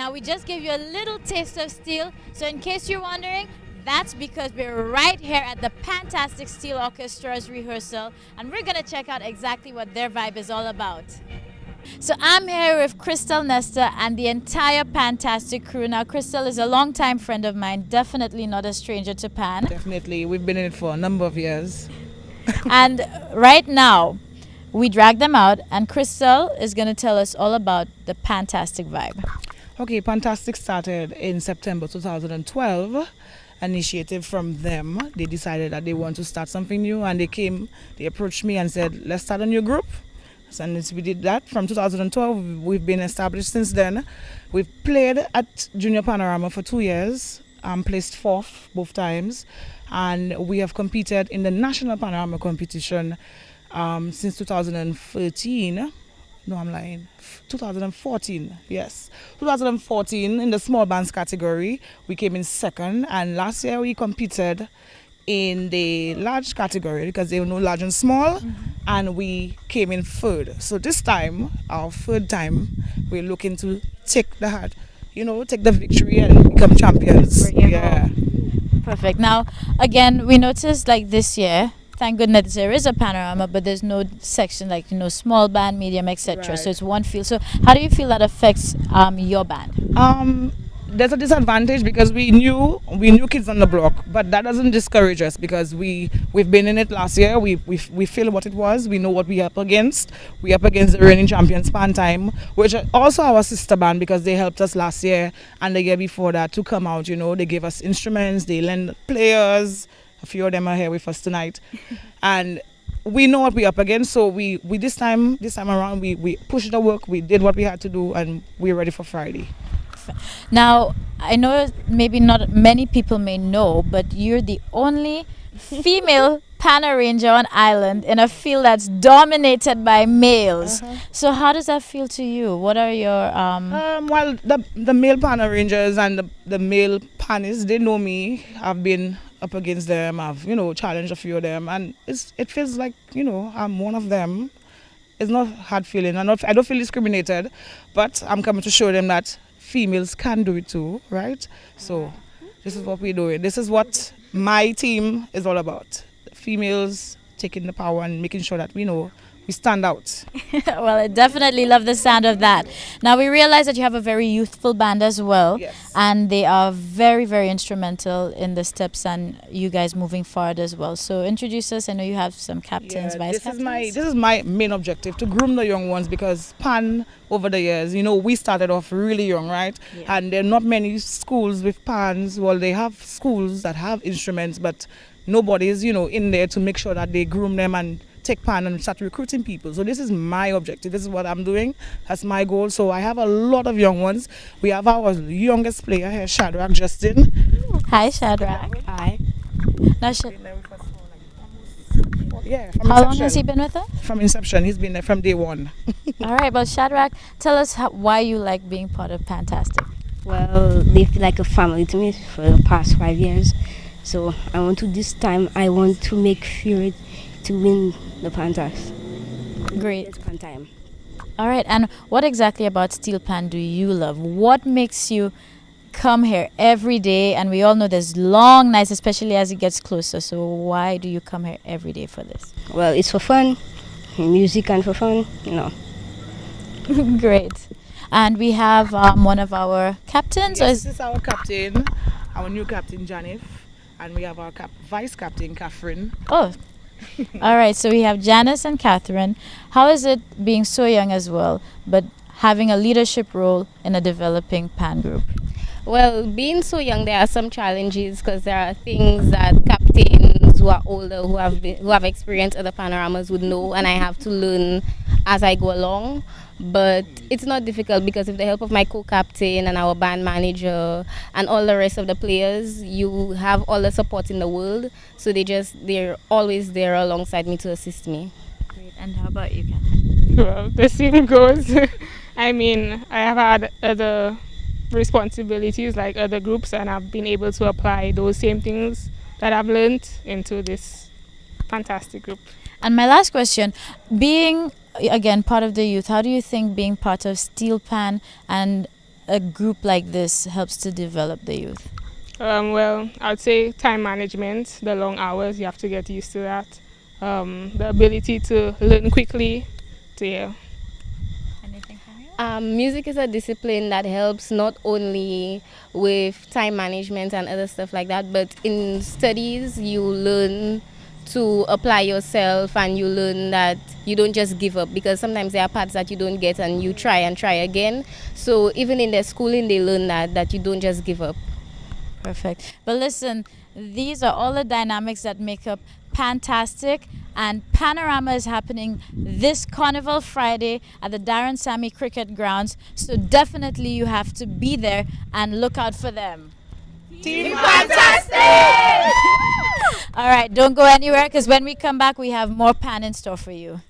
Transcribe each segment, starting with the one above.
Now we just gave you a little taste of steel. So in case you're wondering, that's because we're right here at the Fantastic Steel Orchestra's rehearsal, and we're gonna check out exactly what their vibe is all about. So I'm here with Crystal Nesta and the entire Fantastic crew. Now Crystal is a longtime friend of mine, definitely not a stranger to Pan. Definitely, we've been in it for a number of years. And right now, we dragged them out, and Crystal is going to tell us all about the Fantastic vibe. Okay, Fantastic started in September 2012. Initiative from them. They decided that they want to start something new, and they approached me and said, let's start a new group. And we did that from 2012. We've been established since then. We've played at Junior Panorama for 2 years, placed fourth both times, and we have competed in the National Panorama competition since 2013. No, I'm lying. 2014, yes. 2014 in the small bands category, we came in second, and last year we competed in the large category because they were no large and small, and we came in third. So this time, our third time, we're looking to take the victory and become champions. Yeah. Perfect. Now, again, we noticed like this year, thank goodness there is a panorama, but there's no section like small band, medium, etc. Right. So it's one field. So how do you feel that affects your band? There's a disadvantage because we knew Kids on the Block, but that doesn't discourage us because we've been in it last year. We feel what it was. We know what we're up against. We're up against the reigning champions Pan Time, which are also our sister band because they helped us last year and the year before that to come out. They gave us instruments, they lend players. A few of them are here with us tonight, and we know what we're up against. So we this time around we pushed the work. We did what we had to do, and we're ready for Friday. Now, I know maybe not many people may know, but you're the only female pan arranger on island in a field that's dominated by males. So how does that feel to you? What are your Well, the male pan arrangers and the male panists, they know me. I've been up against them. I've challenged a few of them, and it feels like I'm one of them. It's not hard feeling. I don't feel discriminated, but I'm coming to show them that females can do it too, right? So this is what we're doing. This is what my team is all about. Females taking the power and making sure that we stand out. Well, I definitely love the sound of that. Now, we realize that you have a very youthful band as well. Yes. And they are very, very instrumental in the steps and you guys moving forward as well. So introduce us. I know you have some captains, vice captains. This is my main objective, to groom the young ones, because Pan over the years, we started off really young, right? Yeah. And there are not many schools with Pans. Well, they have schools that have instruments, but nobody is in there to make sure that they groom them and take Pan and start recruiting people. So this is my objective. This is what I'm doing. That's my goal. So I have a lot of young ones. We have our youngest player here, Shadrach Justin. Hi, Shadrach. Hi. Now, Yeah. how long has he been with us? From inception. He's been there from day one. All right, well, Shadrach, tell us why you like being part of Fantastic. Well, they feel like a family to me for the past 5 years. So I want to make sure to win the Panthers. Great. It's Pan Time. All right, and what exactly about Steel Pan do you love? What makes you come here every day? And we all know there's long nights, especially as it gets closer. So why do you come here every day for this? Well, it's for fun, music and for fun, Great. And we have one of our captains. Yes, this is our captain, our new captain, Janif. And we have our vice captain, Catherine. Oh, all right. So we have Janice and Catherine. How is it being so young as well, but having a leadership role in a developing Pan group? Well, being so young, there are some challenges because there are things that captains who are older, who have experienced other panoramas would know, and I have to learn as I go along. But it's not difficult because with the help of my co-captain and our band manager and all the rest of the players, you have all the support in the world. So they're always there alongside me to assist me. Great. And how about you, Catherine? Well, the same goes. I mean, I have had other responsibilities like other groups, and I've been able to apply those same things that I've learned into this fantastic group. And my last question, being again part of the youth, how do you think being part of Steel Pan and a group like this helps to develop the youth? Well, I'd say time management, the long hours, you have to get used to that. The ability to learn quickly, yeah. Anything from you? Music is a discipline that helps not only with time management and other stuff like that, but in studies you learn to apply yourself, and you learn that you don't just give up, because sometimes there are parts that you don't get and you try and try again. So even in their schooling they learn that you don't just give up. Perfect. But listen, these are all the dynamics that make up Pantastic, and Panorama is happening this Carnival Friday at the Darren Sammy Cricket Grounds. So definitely you have to be there and look out for them. Team Fantastic! All right, don't go anywhere, because when we come back, we have more Pan in store for you.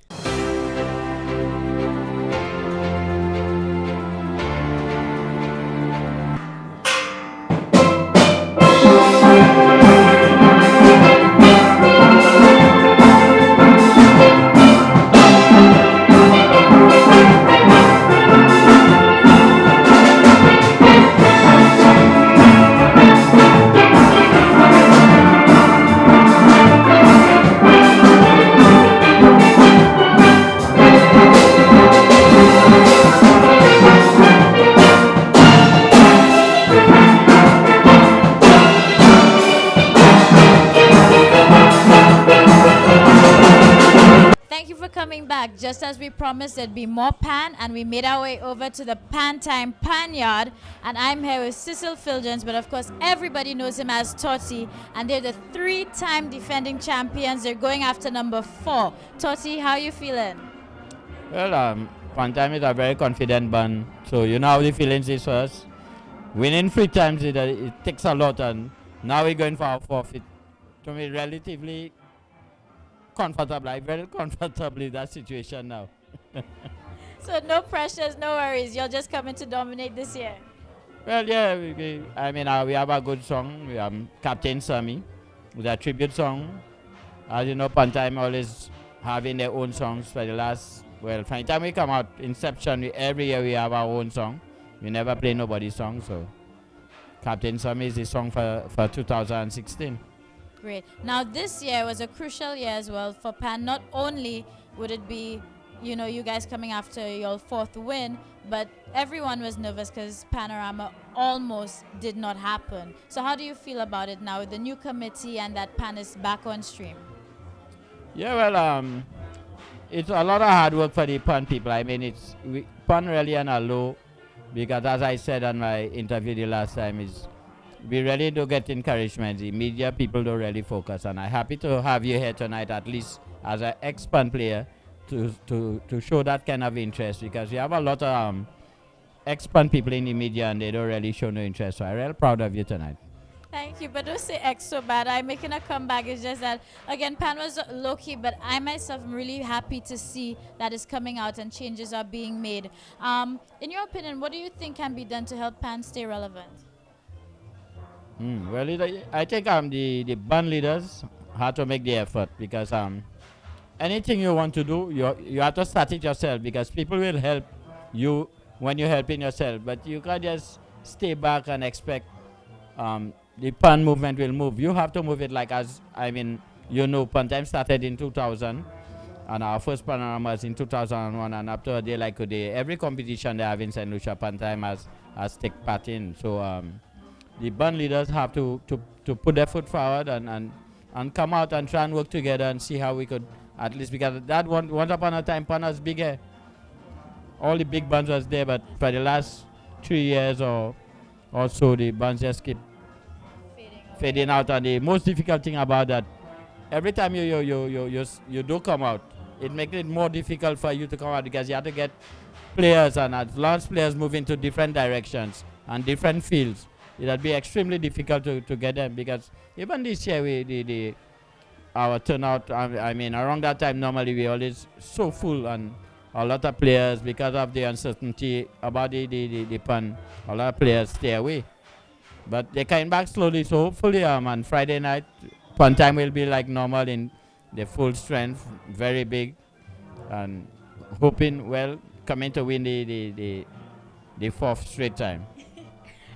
Coming back, just as we promised, there'd be more Pan, and we made our way over to the Pan Time Pan Yard, and I'm here with Cecil Filgens, but of course everybody knows him as Totti, and they're the 3-time defending champions. They're going after number 4. Totti, how you feeling? Well, Pan Time is a very confident band, so you know how the feelings is for us. Winning 3 times, it takes a lot, and now we're going for our 4th. To me, relatively comfortable. I'm very comfortable in that situation now. So no pressures, no worries. You're just coming to dominate this year. Well, yeah. We have a good song. We have Captain Sammy with a tribute song. As you know, Pan Time always having their own songs for the last. Well, from the time we come out, Inception, every year we have our own song. We never play nobody's song. So Captain Sammy is the song for 2016. Great. Now this year was a crucial year as well for Pan. Not only would it be, you guys coming after your 4th win, but everyone was nervous because Panorama almost did not happen. So how do you feel about it now with the new committee and that Pan is back on stream? Yeah, well, it's a lot of hard work for the Pan people. Pan really on a low, because as I said on my interview the last time, we really do get encouragement. The media people don't really focus, and I'm happy to have you here tonight, at least as an ex-Pan player, to show that kind of interest, because we have a lot of ex-Pan people in the media and they don't really show no interest. So I'm real proud of you tonight. Thank you, but don't say X so bad. I'm making a comeback. It's just that, again, Pan was low-key, but I myself am really happy to see that it's coming out and changes are being made. In your opinion, what do you think can be done to help Pan stay relevant? Well, I think the band leaders have to make the effort, because anything you want to do, you have to start it yourself, because people will help you when you're helping yourself. But you can't just stay back and expect the Pan movement will move. You have to move it, like Pan Time started in 2000, and our first Panorama was in 2001, and up to a day like today, every competition they have in St. Lucia, Pan Time has take part in. So the band leaders have to put their foot forward and come out and try and work together and see how we could, at least, because that once upon a time Pan was bigger. All the big bands was there, but for the last 3 years or so, the bands just keep fading out. And the most difficult thing about that, every time you do come out, it makes it more difficult for you to come out, because you have to get players, and as large players move into different directions and different fields, it would be extremely difficult to get them, because even this year our turnout, around that time normally we always so full, and a lot of players, because of the uncertainty about the Pan, a lot of players stay away. But they're coming back slowly, so hopefully on Friday night, Pan Time will be like normal in the full strength, very big, and hoping, coming to win the the fourth straight time.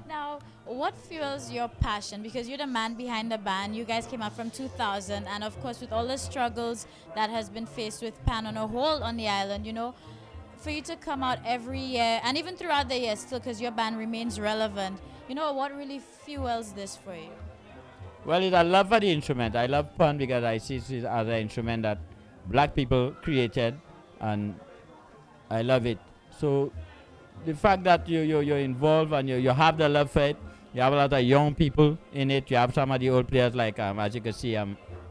Now, what fuels your passion? Because you're the man behind the band. You guys came out from 2000, and of course, with all the struggles that has been faced with Pan on a whole on the island, you know, for you to come out every year and even throughout the year still, because your band remains relevant, you know, what really fuels this for you? Well, it's a love for the instrument. I love Pan because I see it as an instrument that black people created, and I love it. So the fact that you're involved and you have the love for it, you have a lot of young people in it. You have some of the old players, like as you can see,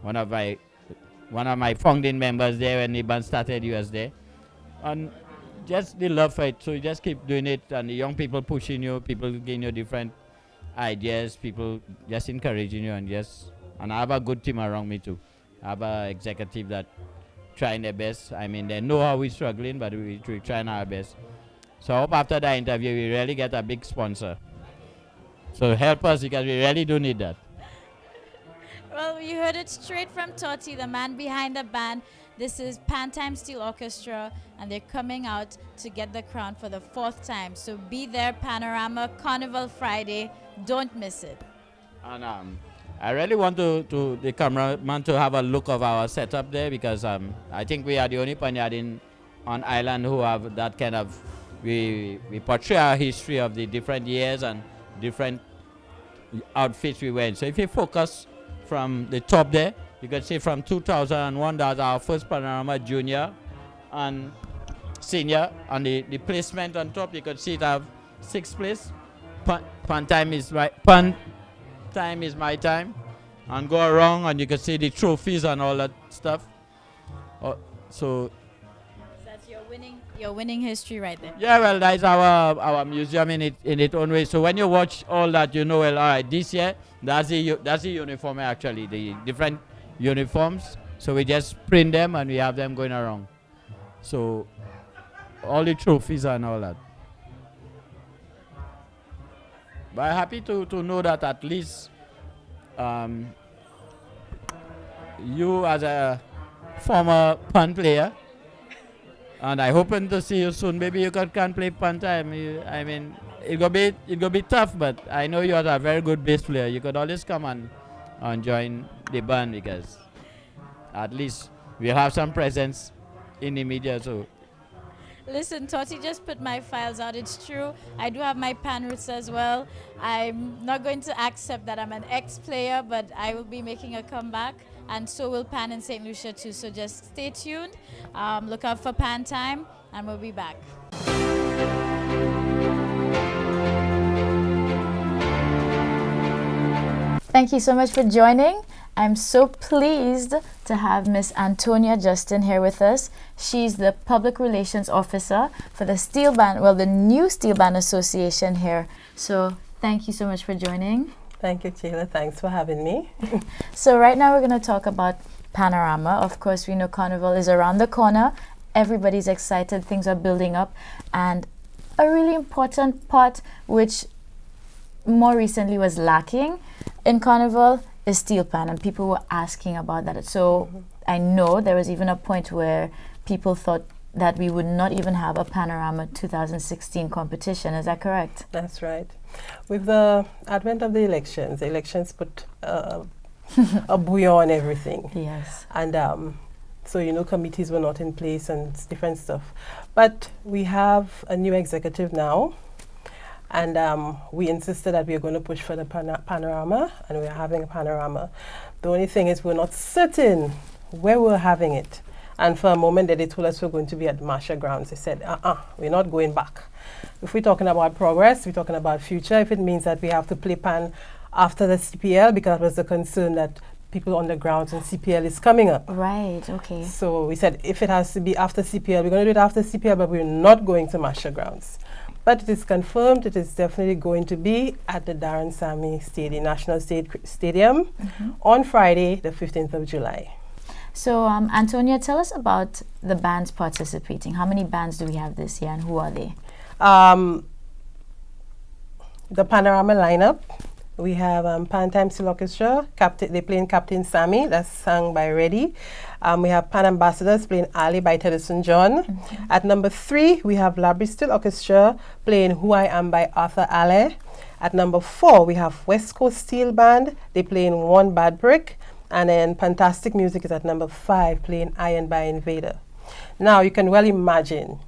one of my founding members there when the band started. He was there, and just the love for it. So you just keep doing it, and the young people pushing you, people giving you different ideas, people just encouraging you, and I have a good team around me too. I have an executive that trying their best. I mean, they know how we're struggling, but we're trying our best. So I hope after that interview we really get a big sponsor. So help us, because we really do need that. Well, you heard it straight from Toti, the man behind the band. This is Pan Time Steel Orchestra, and they're coming out to get the crown for the 4th time. So be there, Panorama Carnival Friday. Don't miss it. And I really want the cameraman to have a look of our setup there, because I think we are the only Panyard on island who have that kind of, we portray our history of the different years and different outfits we wear. So if you focus from the top there, you can see from 2001, that's our first Panorama Junior and Senior. And the placement on top, you can see it have 6th place. Pan time is my time. And go around and you can see the trophies and all that stuff. So that's your winning history right there. Yeah, well, that's our museum in its own way. So when you watch all that, you know, well, all right, this year that's the uniform actually, the different uniforms. So we just print them and we have them going around. So all the trophies and all that. But I'm happy to know that at least you as a former Pan player, and I hoping to see you soon. Maybe you can play Pan time. I mean, it go be tough, but I know you are a very good bass player. You could always come and join the band, because at least we'll have some presence in the media. So listen, Toti just put my files out. It's true. I do have my Pan roots as well. I'm not going to accept that I'm an ex-player, but I will be making a comeback, and so will Pan in St. Lucia too. So just stay tuned. Look out for Pan Time, and we'll be back. Thank you so much for joining. I'm so pleased to have Miss Antonia Justin here with us. She's the Public Relations Officer for the Steel Band, well, the new Steel Band Association here. So thank you so much for joining. Thank you, Sheila. Thanks for having me. So right now we're going to talk about Panorama. Of course, we know Carnival is around the corner. Everybody's excited. Things are building up. And a really important part, which more recently was lacking in Carnival, is Steel Pan, and people were asking about that. So I know there was even a point where people thought that we would not even have a Panorama 2016 competition. Is that correct? That's right. With the advent of the elections put a bouillon on everything. Yes. And so, you know, committees were not in place and different stuff. But we have a new executive now. And we insisted that we are going to push for the Panorama, and we're having a Panorama. The only thing is we're not certain where we're having it. And for a moment they told us we're going to be at Masha Grounds. They said, we're not going back. If we're talking about progress, we're talking about future. If it means that we have to play Pan after the CPL, because there was the concern that people on the grounds and CPL is coming up. Right, okay. So we said if it has to be after CPL, we're going to do it after CPL, but we're not going to Masha Grounds. But it is confirmed, it is definitely going to be at the Darren Sammy Stadium, National Stadium on Friday, the 15th of July. So, Antonia, tell us about the bands participating. How many bands do we have this year, and who are they? The Panorama lineup we have Pan Time Steel Orchestra. They playing Captain Sammy, that's sung by Reddy. We have Pan Ambassadors playing Ali by Tedderson John. At number 3, we have Labrie Steel Orchestra playing Who I Am by Arthur Alley. At number 4, we have West Coast Steel Band. They playing One Bad Brick. And then Fantastic Music is at number 5, playing Iron by Invader. Now, you can well imagine,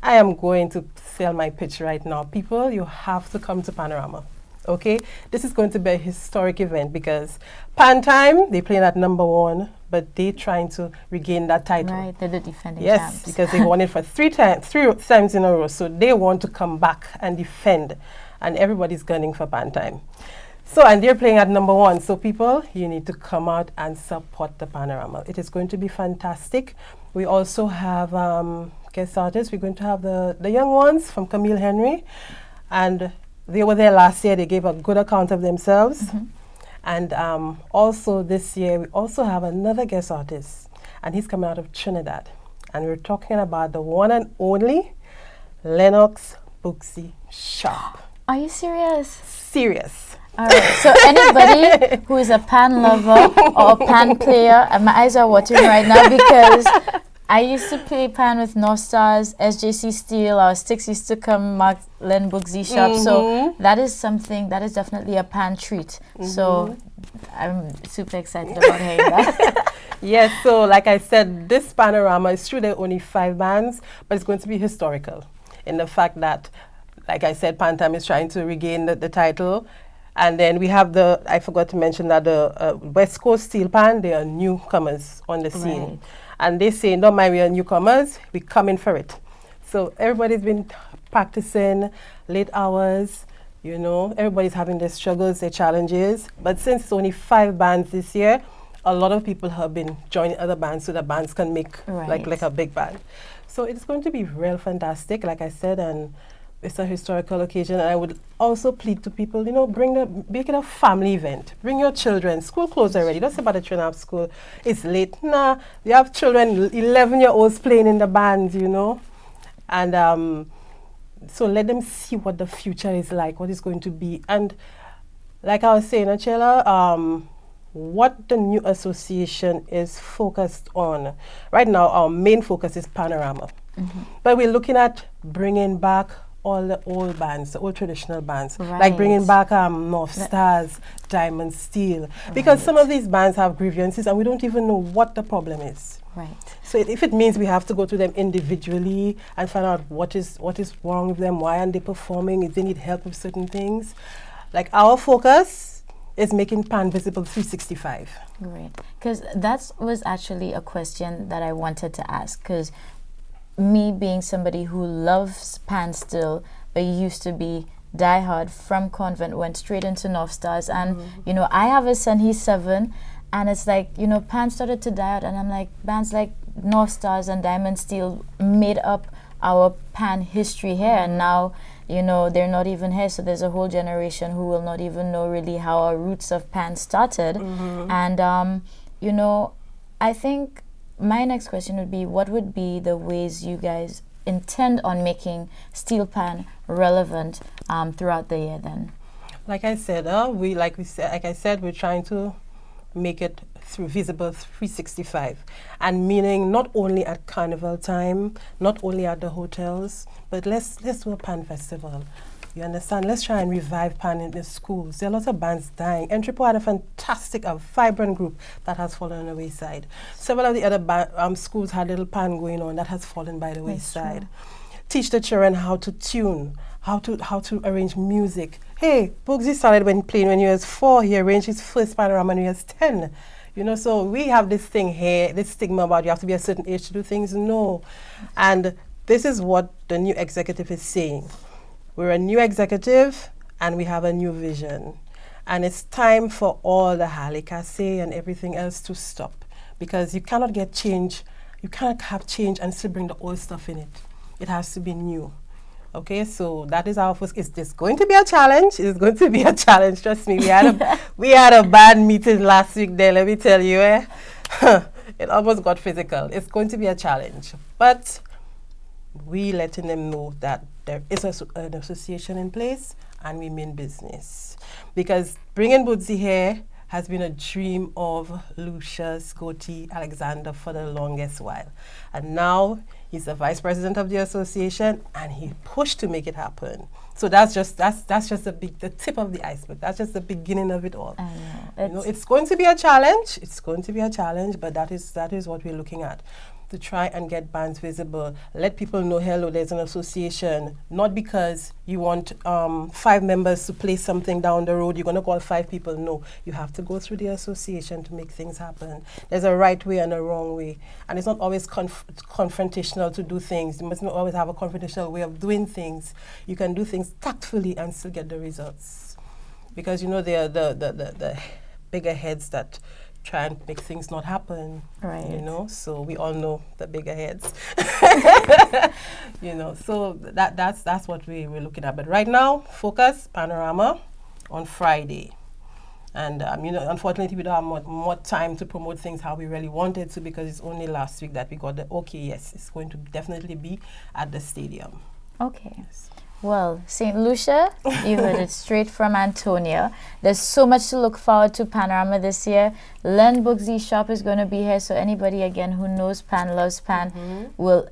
I am going to sell my pitch right now. People, you have to come to Panorama. Okay? This is going to be a historic event because Pan Time, they playing at number 1, but they're trying to regain that title. Right, they're the defending yes, champs. because they won it for three times in a row. So they want to come back and defend. And everybody's gunning for Pan Time. So, and they're playing at number 1. So people, you need to come out and support the Panorama. It is going to be fantastic. We also have guest artists. We're going to have the young ones from Camille Henry. And they were there last year. They gave a good account of themselves. And also this year, we also have another guest artist. And he's coming out of Trinidad. And we're talking about the one and only Lennox Bugsy Sharp. Are you serious? Serious. All right. So anybody who is a pan lover or a pan player, and my eyes are watering right now because I used to play pan with North Stars, SJC Steel. Our sticks used to come mark Len Bugsy Sharp. So that is something that is definitely a pan treat. So I'm super excited about hearing that. Yes. So like I said, this Panorama is true. There are only 5 bands, but it's going to be historical in the fact that, like I said, Pan Time is trying to regain the title. And then we have I forgot to mention that the West Coast Steel Pan, they are newcomers on the scene. Right. And they say, don't mind, we are newcomers, we coming for it. So everybody's been practicing late hours, you know, everybody's having their struggles, their challenges. But since it's only 5 bands this year, a lot of people have been joining other bands so that bands can make like a big band. So it's going to be real fantastic, like I said, and it's a historical occasion. And I would also plead to people, you know, make it a family event. Bring your children. School closed already. Don't say about the children have school. It's late. Nah, you have children, 11-year-olds playing in the bands, you know. And so let them see what the future is like, what it's going to be. And like I was saying, Achela, what the new association is focused on. Right now, our main focus is Panorama. But we're looking at bringing back all the old bands, the old traditional bands, like bringing back North Stars, Diamond Steel, because some of these bands have grievances and we don't even know what the problem is. Right. So if it means we have to go to them individually and find out what is wrong with them, why aren't they performing, if they need help with certain things, like our focus is making Pan visible 365. Great, because that was actually a question that I wanted to ask, because me being somebody who loves Pan still, but used to be diehard from convent, went straight into North Stars, and you know, I have a son, he's 7, and it's like, you know, Pan started to die out, and I'm like, bands like North Stars and Diamond Steel made up our Pan history here, and now, you know, they're not even here, so there's a whole generation who will not even know really how our roots of Pan started. And you know, I think my next question would be, what would be the ways you guys intend on making Steel Pan relevant throughout the year then? Like I said, we're trying to make it through visible 365, and meaning not only at carnival time, not only at the hotels, but let's do a Pan festival. You understand? Let's try and revive Pan in the schools. There are lots of bands dying. Entrepot had a fantastic, vibrant group that has fallen on the wayside. Several of the other schools had little Pan going on that has fallen by the wayside. Teach the children how to tune, how to arrange music. Hey, Bugsy started playing when he was 4. He arranged his first Panorama when he was 10. You know, so we have this thing here, this stigma about you have to be a certain age to do things. No. And this is what the new executive is saying. We're a new executive and we have a new vision. And it's time for all the halikasse and everything else to stop, because you cannot get change. You cannot have change and still bring the old stuff in it. It has to be new. Okay, so that is our first. Is this going to be a challenge? It's going to be a challenge. Trust me. We had a bad meeting last week there. Let me tell you, it almost got physical. It's going to be a challenge, but we letting them know that there is an association in place, and we mean business. Because bringing Bootsy here has been a dream of Lucia Scotty Alexander for the longest while. And now he's the vice president of the association, and he pushed to make it happen. So that's just the tip of the iceberg. That's just the beginning of it all. I know. It's going to be a challenge. It's going to be a challenge, but that is what we're looking at. To try and get bands visible, let people know, hello, there's an association. Not because you want 5 members to play something down the road, you're going to call 5 people. No, you have to go through the association to make things happen. There's a right way and a wrong way. And it's not always confrontational to do things. You must not always have a confrontational way of doing things. You can do things tactfully and still get the results. Because, the bigger heads that try and make things not happen, right? So we all know the bigger heads, So that's what we're looking at. But right now, focus Panorama on Friday, and unfortunately we don't have more time to promote things how we really wanted to, because it's only last week that we got the okay. Yes, it's going to definitely be at the stadium. Okay. Yes. Well, St. Lucia, you heard it straight from Antonia. There's so much to look forward to Panorama this year. Len Boogsy Shop is going to be here, so anybody, again, who knows Pan, loves Pan, will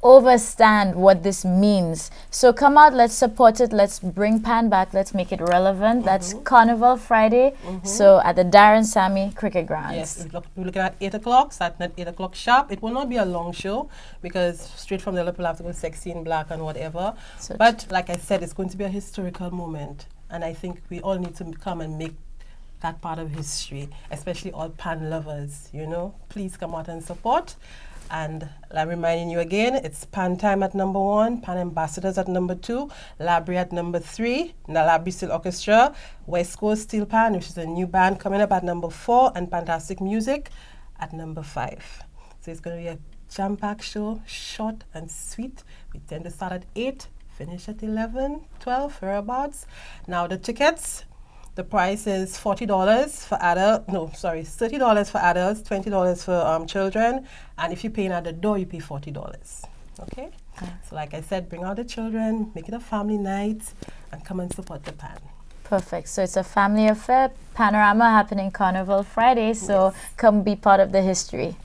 overstand what this means. So come out, let's support it, let's bring Pan back, let's make it relevant. That's Carnival Friday, so at the Darren Sammy Cricket Grounds. Yes, we're looking at 8 o'clock, starting at 8 o'clock sharp. It will not be a long show, because straight from the Liverpool have to go Sexy in Black and whatever. So but like I said, it's going to be a historical moment, and I think we all need to come and make that part of history, especially all Pan lovers, Please come out and support. And I'm reminding you again, it's Pan Time at number 1, Pan Ambassadors at number 2, Labrie at number 3, the Labrie Steel Orchestra, West Coast Steel Pan, which is a new band coming up, at number 4, and Fantastic Music at number 5. So it's going to be a jam-packed show, short and sweet. We tend to start at 8, finish at 11, 12, whereabouts. Now the tickets, the price is $30 for $30 for adults, $20 for children, and if you're paying at the door, you pay $40. Okay? So like I said, bring out the children, make it a family night, and come and support the Pan. Perfect. So it's a family affair. Panorama happening Carnival Friday, so come be part of the history.